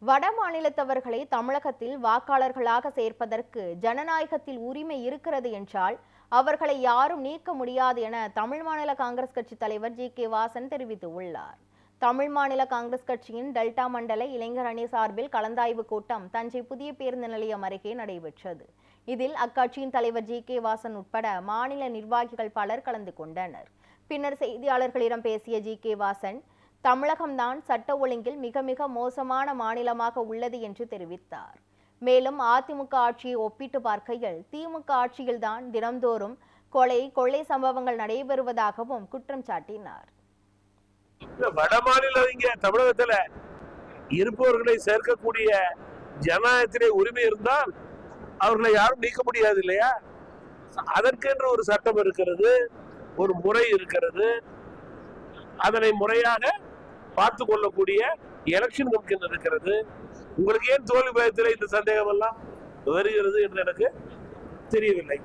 வட மாநிலத்தவர்களை தமிழகத்தில் வாக்காளர்களாக சேர்ப்பதற்கு ஜனநாயகத்தில் உரிமை இருக்கிறது என்றால் அவர்களை யாரும் நீக்க முடியாது என தமிழ் மாநில காங்கிரஸ் கட்சி தலைவர் ஜி.கே. வாசன் தெரிவித்துள்ளார். தமிழ் மாநில காங்கிரஸ் கட்சியின் டெல்டா மண்டல இளைஞர் அணி சார்பில் கலந்தாய்வு கூட்டம் தஞ்சை புதிய பேருந்து நிலையம் அருகே நடைபெற்றது. இதில் அக்கட்சியின் தலைவர் ஜி.கே. வாசன் உட்பட மாநில நிர்வாகிகள் பலர் கலந்து கொண்டனர். பின்னர் செய்தியாளர்களிடம் பேசிய ஜி.கே. வாசன், தமிழகம்தான் சட்ட ஒழுங்கில் மிக மிக மோசமான மாநிலமாக உள்ளது என்று தெரிவித்தார். மேலும் அதிமுக ஆட்சியை ஒப்பிட்டு பார்க்கையில் திமுக ஆட்சியில்தான் தினம்தோறும் கொள்ளை சம்பவங்கள் நடைபெறுவதாகவும் குற்றம் சாட்டினார். வட மாநில தமிழகத்துல இருப்பவர்களை சேர்க்கக்கூடிய ஜனநாயகத்திலே உரிமை இருந்தால் அவர்களை யாரும் நீக்க முடியாது இல்லையா? அதற்கென்று ஒரு சட்டம் இருக்கிறது, ஒரு முறை இருக்கிறது. அதனை முறையாக பார்த்து கொள்ளக்கூடிய எலெக்ஷன் கமிஷன் இருக்கிறது. உங்களுக்கு ஏன் தோல்வி பயத்தில் இந்த சந்தேகம் எல்லாம் வருகிறது என்று எனக்கு தெரியவில்லை.